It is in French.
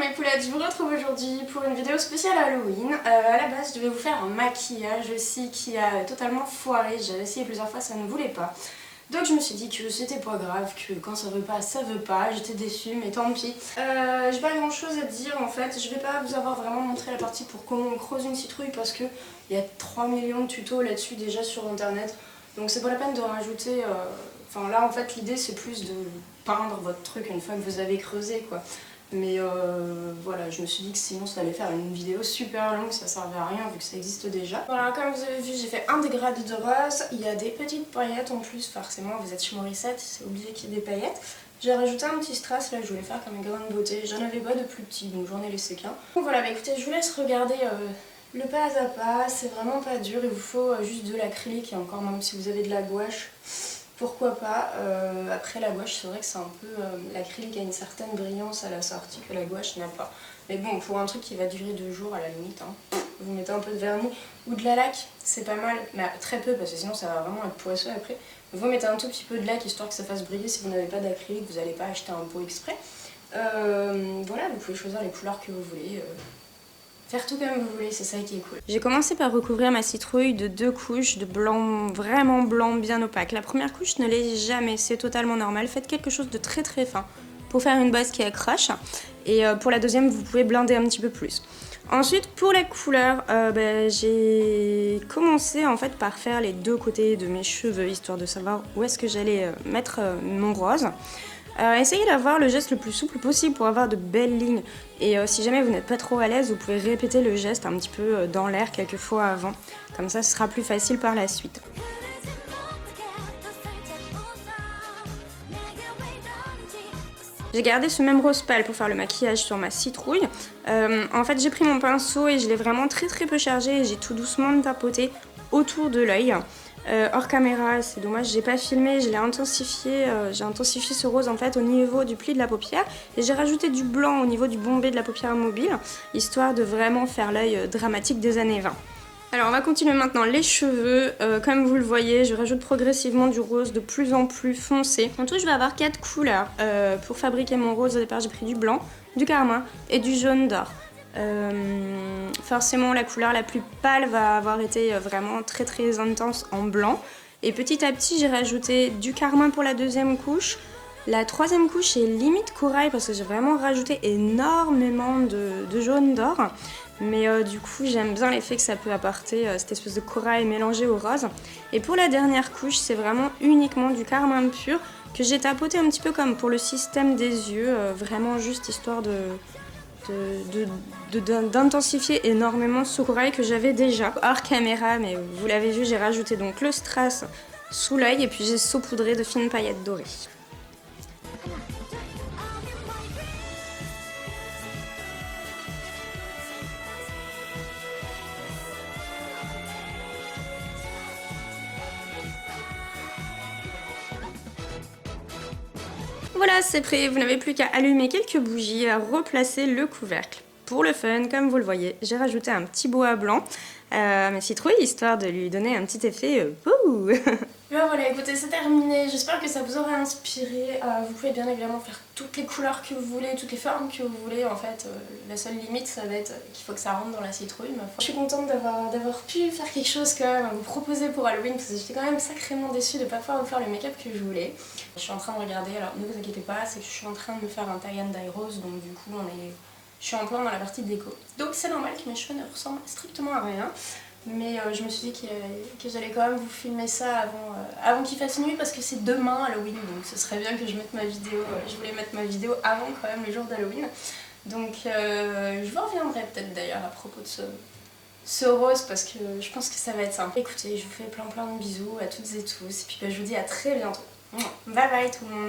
mes poulettes, je vous retrouve aujourd'hui pour une vidéo spéciale Halloween. À la base, je devais vous faire un maquillage aussi qui a totalement foiré. J'avais essayé plusieurs fois, ça ne voulait pas. Donc je me suis dit que c'était pas grave, que quand ça veut pas, ça veut pas. J'étais déçue, mais tant pis. J'ai pas grand chose à dire en fait. Je vais pas vous avoir vraiment montré la partie pour comment on creuse une citrouille parce que il y a 3 millions de tutos là-dessus déjà sur internet. Donc c'est pas la peine de rajouter... Enfin là en fait l'idée c'est plus de peindre votre truc une fois que vous avez creusé quoi. Mais voilà, je me suis dit que sinon ça allait faire une vidéo super longue, ça servait à rien vu que ça existe déjà. Voilà, comme vous avez vu, j'ai fait un dégradé de rose. Il y a des petites paillettes en plus, forcément vous êtes chez Morissette, c'est obligé qu'il y ait des paillettes. J'ai rajouté un petit strass là, je voulais faire comme un grain de beauté. J'en avais pas de plus petit, donc j'en ai laissé qu'un. Donc voilà, bah écoutez, je vous laisse regarder le pas à pas, c'est vraiment pas dur. Il vous faut juste de l'acrylique et encore même si vous avez de la gouache. Pourquoi pas, après la gouache c'est vrai que c'est un peu, l'acrylique a une certaine brillance à la sortie que la gouache n'a pas. Mais bon, pour un truc qui va durer 2 jours à la limite, hein, vous mettez un peu de vernis ou de la laque, c'est pas mal, mais très peu parce que sinon ça va vraiment être poisseux après. Vous mettez un tout petit peu de laque histoire que ça fasse briller si vous n'avez pas d'acrylique, vous n'allez pas acheter un pot exprès. Voilà, vous pouvez choisir les couleurs que vous voulez. Faire tout comme vous voulez, c'est ça qui est cool. J'ai commencé par recouvrir ma citrouille de 2 couches de blanc, vraiment blanc, bien opaque. La première couche ne l'est jamais, c'est totalement normal. Faites quelque chose de très très fin pour faire une base qui accroche. Et pour la deuxième, vous pouvez blinder un petit peu plus. Ensuite, pour la couleur, j'ai commencé en fait par faire les 2 côtés de mes cheveux, histoire de savoir où est-ce que j'allais mettre mon rose. Essayez d'avoir le geste le plus souple possible pour avoir de belles lignes et si jamais vous n'êtes pas trop à l'aise, vous pouvez répéter le geste un petit peu dans l'air quelques fois avant, comme ça ce sera plus facile par la suite. J'ai gardé ce même rose pâle pour faire le maquillage sur ma citrouille. En fait j'ai pris mon pinceau et je l'ai vraiment très peu chargé et j'ai tout doucement tapoté autour de l'œil. Hors caméra, c'est dommage, j'ai pas filmé, je l'ai intensifié, j'ai intensifié ce rose en fait au niveau du pli de la paupière et j'ai rajouté du blanc au niveau du bombé de la paupière mobile, histoire de vraiment faire l'œil dramatique des années 20. Alors on va continuer maintenant les cheveux, comme vous le voyez je rajoute progressivement du rose de plus en plus foncé. En tout je vais avoir 4 couleurs, pour fabriquer mon rose au départ j'ai pris du blanc, du carmin et du jaune d'or. Forcément la couleur la plus pâle va avoir été vraiment très intense en blanc et petit à petit j'ai rajouté du carmin pour la deuxième couche. La troisième couche est limite corail parce que j'ai vraiment rajouté énormément de jaune d'or, mais du coup j'aime bien l'effet que ça peut apporter, cette espèce de corail mélangé au rose. Et pour la dernière couche c'est vraiment uniquement du carmin pur que j'ai tapoté un petit peu comme pour le système des yeux, vraiment juste histoire d'intensifier énormément ce corail que j'avais déjà hors caméra, mais vous l'avez vu, j'ai rajouté donc le strass sous l'œil et puis j'ai saupoudré de fines paillettes dorées. Voilà, c'est prêt, vous n'avez plus qu'à allumer quelques bougies et à replacer le couvercle. Pour le fun, comme vous le voyez, j'ai rajouté un petit bois blanc à ma citrouille, histoire de lui donner un petit effet pouh. Ben voilà, écoutez, c'est terminé, j'espère que ça vous aura inspiré. Vous pouvez bien évidemment faire toutes les couleurs que vous voulez, toutes les formes que vous voulez. En fait, la seule limite, ça va être qu'il faut que ça rentre dans la citrouille. Mais je suis contente d'avoir pu faire quelque chose quand même à vous proposer pour Halloween, parce que j'étais quand même sacrément déçue de ne pas pouvoir vous faire le make-up que je voulais. Je suis en train de regarder, alors ne vous inquiétez pas, c'est que je suis en train de me faire un tie and dye rose, donc du coup je suis en plein dans la partie déco. Donc c'est normal que mes cheveux ne ressemblent strictement à rien. Mais je me suis dit que j'allais quand même vous filmer ça avant qu'il fasse nuit parce que c'est demain Halloween, donc ce serait bien que je mette ma vidéo, je voulais mettre ma vidéo avant quand même le jour d'Halloween. Donc je vous reviendrai peut-être d'ailleurs à propos de ce rose parce que je pense que ça va être sympa. Écoutez, je vous fais plein de bisous à toutes et tous et puis je vous dis à très bientôt. Bye bye tout le monde.